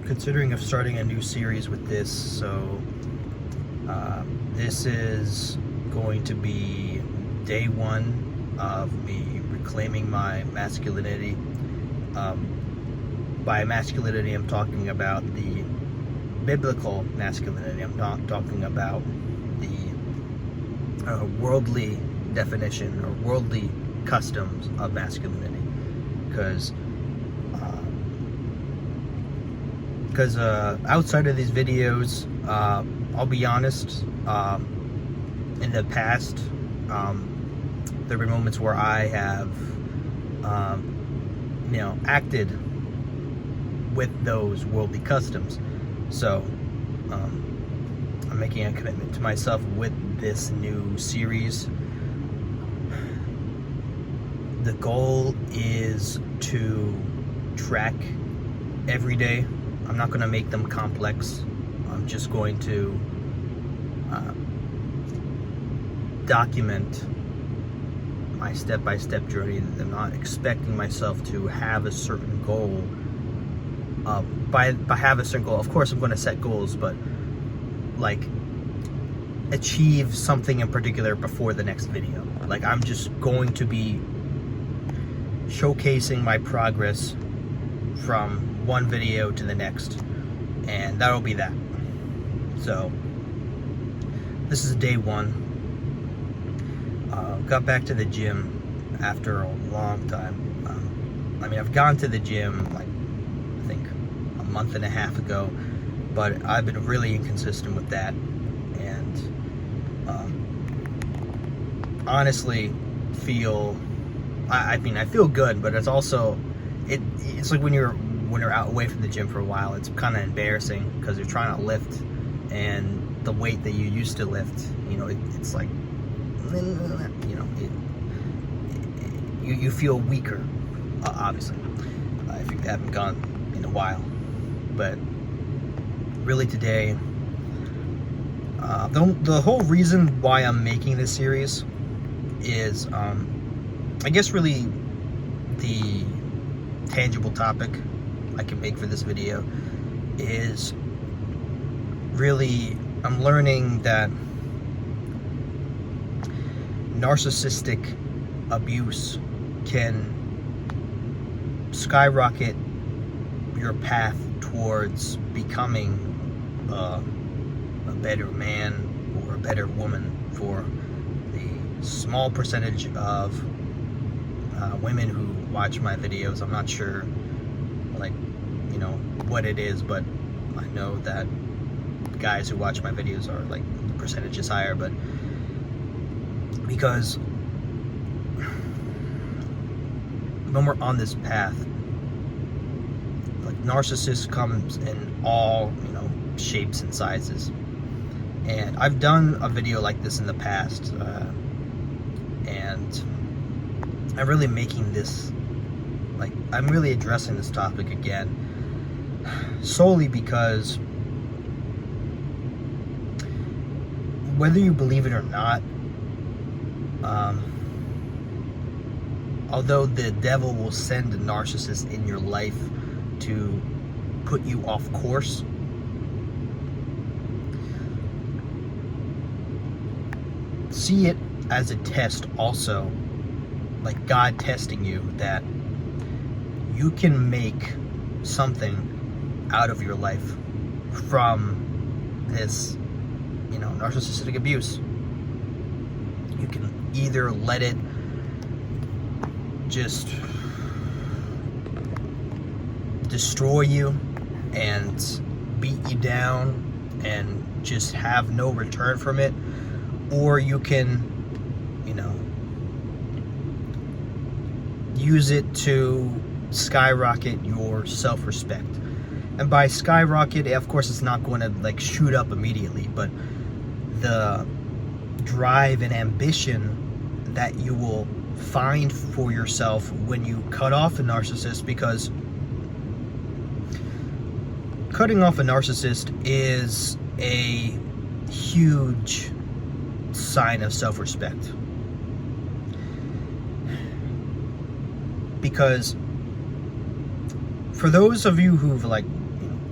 considering of starting a new series with this, so this is going to be day one of me reclaiming my masculinity. By masculinity, I'm talking about the biblical masculinity. I'm not talking about the worldly definition or worldly customs of masculinity, because outside of these videos, I'll be honest, in the past, there were moments where I have, acted with those worldly customs. So, I'm making a commitment to myself with this new series. The goal is to track every day. I'm not going to make them complex. I'm just going to document my step-by-step journey. I'm not expecting myself to have a certain goal. By have a certain goal, of course I'm going to set goals, but like achieve something in particular before the next video. Like, I'm just going to be showcasing my progress from one video to the next, and that'll be that. So this is day one. Got back to the gym after a long time. I've gone to the gym like I think a month and a half ago, but I've been really inconsistent with that, and honestly feel I feel good, but it's also it's like when you're out away from the gym for a while, it's kind of embarrassing because you're trying to lift, and the weight that you used to lift, it's like, you feel weaker, obviously, if you haven't gone in a while. But really today, the whole reason why I'm making this series is, I guess really the tangible topic I can make for this video is really, I'm learning that narcissistic abuse can skyrocket your path towards becoming a better man or a better woman for the small percentage of women who watch my videos. I'm not sure what it is, but I know that guys who watch my videos are the percentage is higher. But because when we're on this path, narcissist comes in all shapes and sizes, and I've done a video like this in the past, and I'm really making this, I'm really addressing this topic again, solely because whether you believe it or not, although the devil will send a narcissist in your life to put you off course, see it as a test also, like God testing you, that you can make something out of your life from this, narcissistic abuse. You can either let it just destroy you and beat you down and just have no return from it, or you can, use it to skyrocket your self-respect. And by skyrocket, of course, it's not going to shoot up immediately, but the drive and ambition that you will find for yourself when you cut off a narcissist, because cutting off a narcissist is a huge sign of self-respect. Because for those of you who've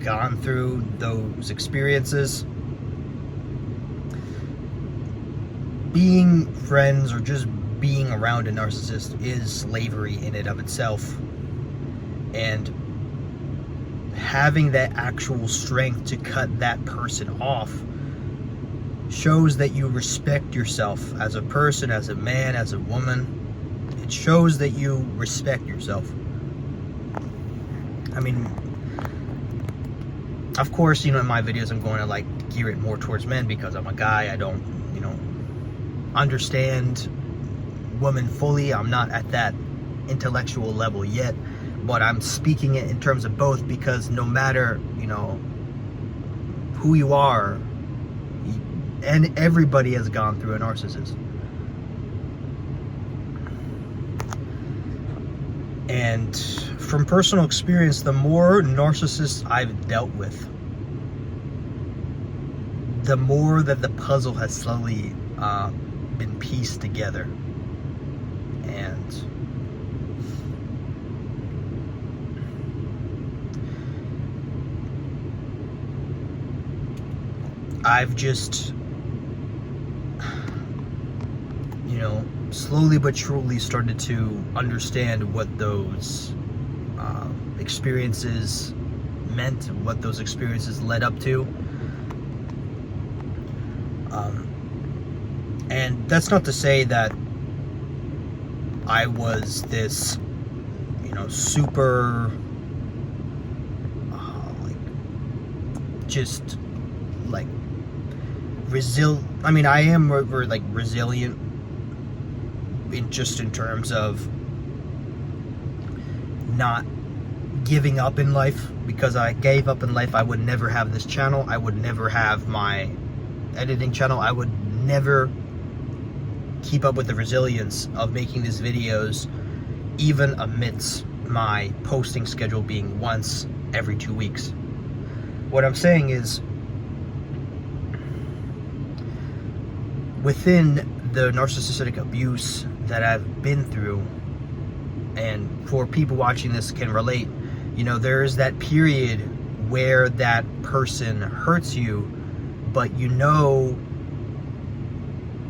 gone through those experiences, being friends or just being around a narcissist is slavery in and of itself. And having that actual strength to cut that person off shows that you respect yourself as a person, as a man, as a woman. It shows that you respect yourself. I mean, of course, in my videos I'm going to like gear it more towards men because I'm a guy. I don't, understand women fully. I'm not at that intellectual level yet, but I'm speaking it in terms of both, because no matter, who you are, and everybody has gone through a narcissist. And from personal experience, the more narcissists I've dealt with, the more that the puzzle has slowly been pieced together. And I've just, slowly but surely started to understand what those experiences meant, what those experiences led up to. And that's not to say that I was this, super, just like I mean, I am like resilient in terms of not giving up in life. Because I gave up in life, I would never have this channel. I would never have my editing channel. I would never keep up with the resilience of making these videos, even amidst my posting schedule being once every 2 weeks. What I'm saying is, within the narcissistic abuse that I've been through, and for people watching this can relate, there is that period where that person hurts you, but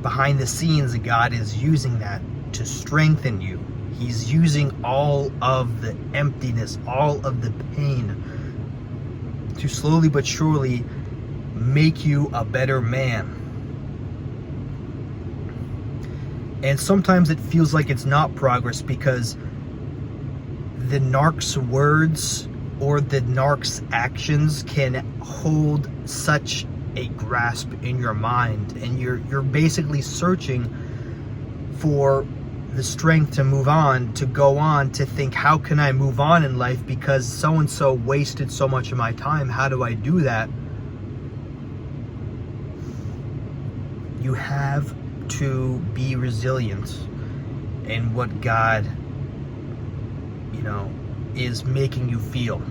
behind the scenes God is using that to strengthen you. He's using all of the emptiness, all of the pain, to slowly but surely make you a better man. And sometimes it feels like it's not progress, because the narc's words or the narc's actions can hold such a grasp in your mind, and you're basically searching for the strength to move on, to go on, to think, how can I move on in life, because so-and-so wasted so much of my time. How do I do that? You have to be resilient in what God, is making you feel.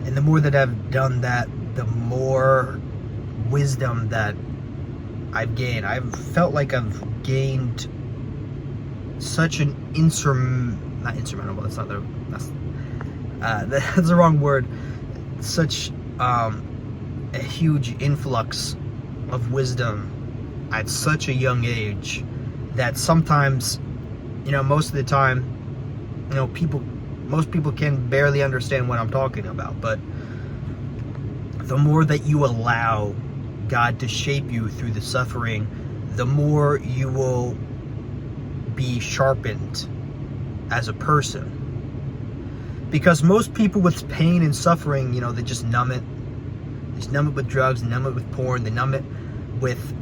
And the more that I've done that, the more wisdom that I've gained. I've felt like I've gained such an not insurmountable, that's the wrong word. Such a huge influx of wisdom at such a young age that sometimes, most of the time, most people can barely understand what I'm talking about. But the more that you allow God to shape you through the suffering, the more you will be sharpened as a person. Because most people with pain and suffering, they just numb it. They just numb it with drugs, they numb it with porn, they numb it with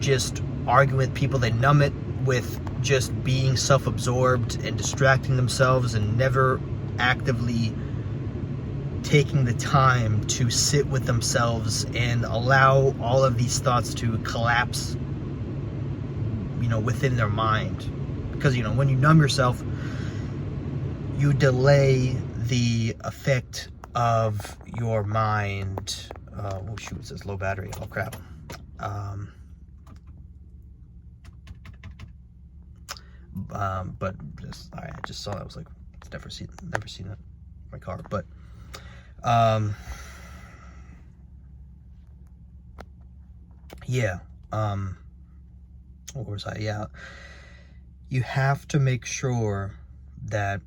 just arguing with people, they numb it with just being self-absorbed and distracting themselves, and never actively taking the time to sit with themselves and allow all of these thoughts to collapse, within their mind. Because, when you numb yourself, you delay the effect of your mind. Oh shoot, it says low battery. Oh crap. But just, I just saw that. I was like, never seen that. my car. But yeah, what was I? Yeah, you have to make sure that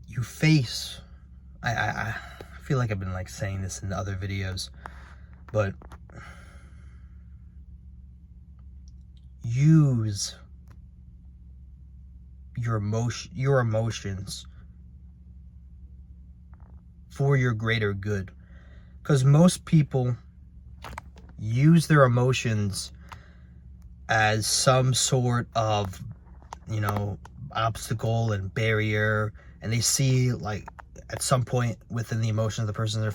you face, I feel like I've been like saying this in other videos, but use your emotions for your greater good. Because most people use their emotions as some sort of, you know, obstacle and barrier, and they see like at some point within the emotion of the person they're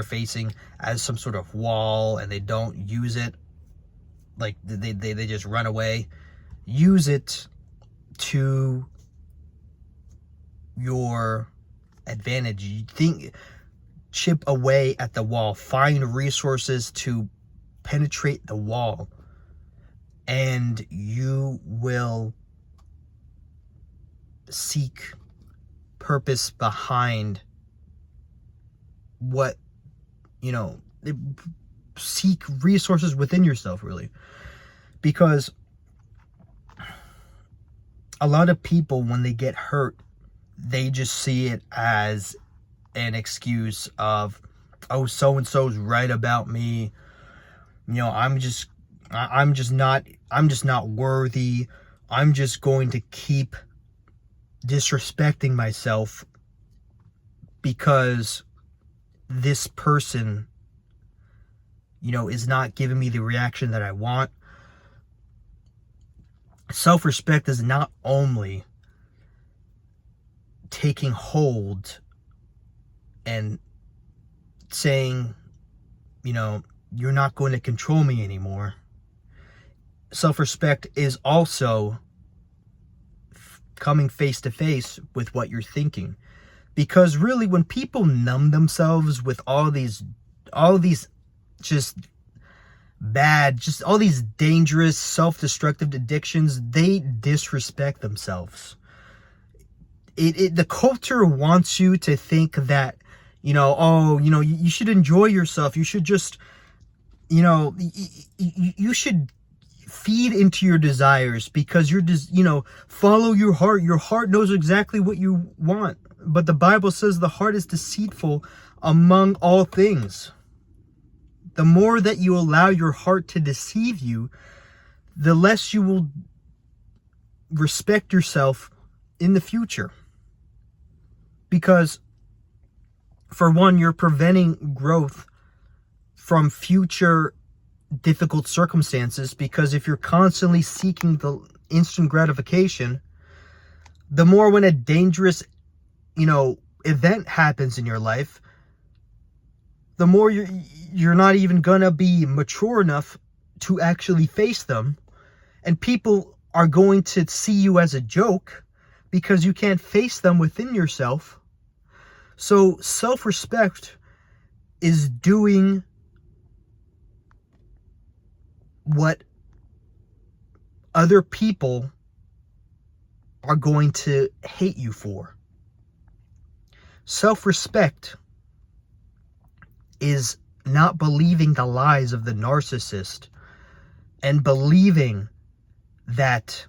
facing as some sort of wall, and they don't use it. Like they just run away. Use it to your advantage. You think, chip away at the wall, find resources to penetrate the wall, and you will seek purpose behind what, you know, seek resources within yourself, really. Because a lot of people, when they get hurt, they just see it as an excuse of, oh, so-and-so's right about me. You know, I'm just not worthy. I'm just going to keep disrespecting myself because this person, you know, is not giving me the reaction that I want. Self-respect is not only taking hold and saying, you know, you're not going to control me anymore. Self-respect is also coming face to face with what you're thinking. Because really, when people numb themselves with all these just bad, just all these dangerous self-destructive addictions, they disrespect themselves. The culture wants you to think that, you know, oh, you know, you should enjoy yourself. You should just, you know, you should feed into your desires because you're just, you know, follow your heart. Your heart knows exactly what you want. But the Bible says the heart is deceitful among all things. The more that you allow your heart to deceive you, the less you will respect yourself in the future. Because, for one, you're preventing growth from future difficult circumstances, because if you're constantly seeking the instant gratification, the more when a dangerous, you know, event happens in your life, the more you're not even gonna be mature enough to actually face them, and people are going to see you as a joke because you can't face them within yourself. So self-respect is doing what other people are going to hate you for. Self-respect is not believing the lies of the narcissist and believing that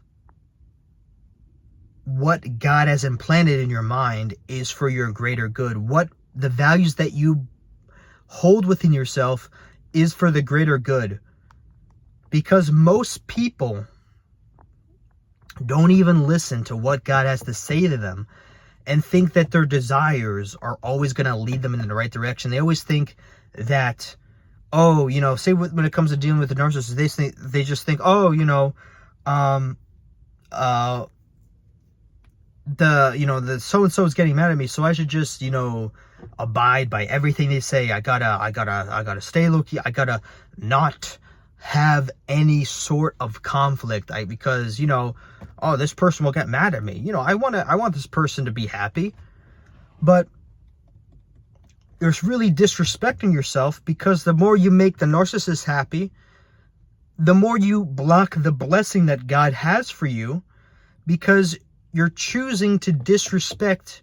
what God has implanted in your mind is for your greater good. What the values that you hold within yourself is for the greater good. Because most people don't even listen to what God has to say to them and think that their desires are always going to lead them in the right direction. They always think that, oh, you know, say when it comes to dealing with the narcissist, they just think, oh, you know, the so-and-so is getting mad at me, so I should just, you know, abide by everything they say. I gotta stay low-key. I gotta not have any sort of conflict. Because, you know, oh, this person will get mad at me. You know, I want this person to be happy. But there's really disrespecting yourself, because the more you make the narcissist happy, the more you block the blessing that God has for you, because you're choosing to disrespect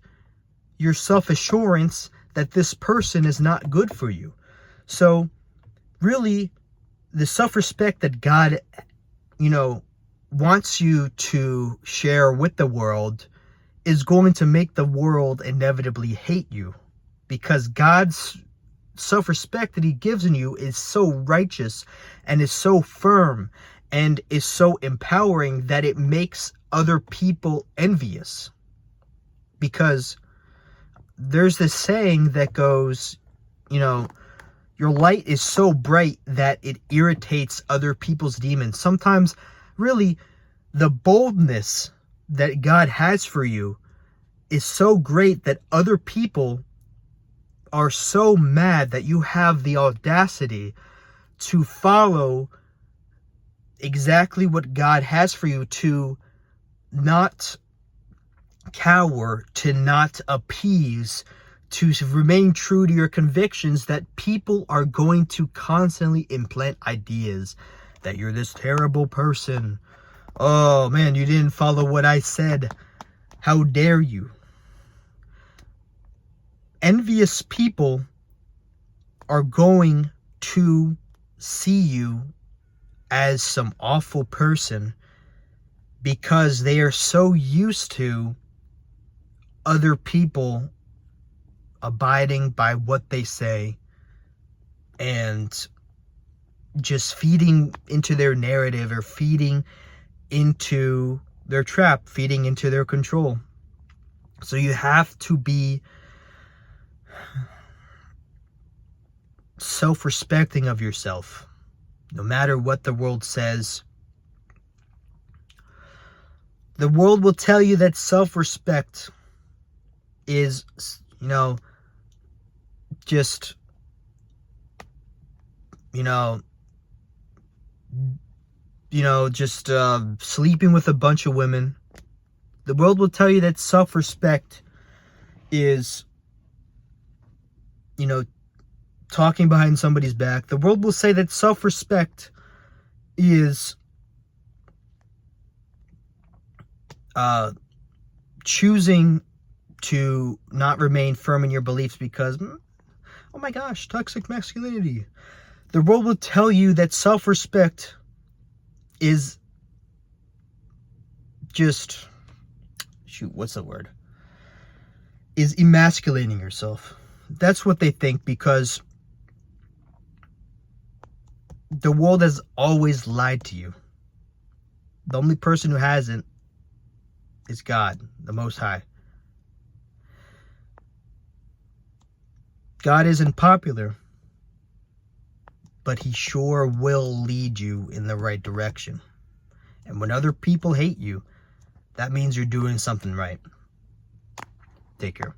your self-assurance that this person is not good for you. So really, the self-respect that God, wants you to share with the world is going to make the world inevitably hate you, because God's self-respect that he gives in you is so righteous and is so firm and is so empowering that it makes other people envious. Because there's this saying that goes, your light is so bright that it irritates other people's demons. Sometimes, really, the boldness that God has for you is so great that other people are so mad that you have the audacity to follow exactly what God has for you, to not cower, to not appease, to remain true to your convictions, that people are going to constantly implant ideas that you're this terrible person. Oh man, you didn't follow what I said. How dare you? Envious people are going to see you as some awful person because they are so used to other people abiding by what they say and just feeding into their narrative, or feeding into their trap, feeding into their control. So you have to be self-respecting of yourself, no matter what the world says. The world will tell you that self-respect is, just, sleeping with a bunch of women. The world will tell you that self-respect is, talking behind somebody's back. The world will say that self-respect is choosing to not remain firm in your beliefs because, oh my gosh, toxic masculinity. The world will tell you that self-respect is just, is emasculating yourself. That's what they think, because the world has always lied to you. The only person who hasn't is God, the Most High. God isn't popular, but he sure will lead you in the right direction. And when other people hate you, that means you're doing something right. Take care.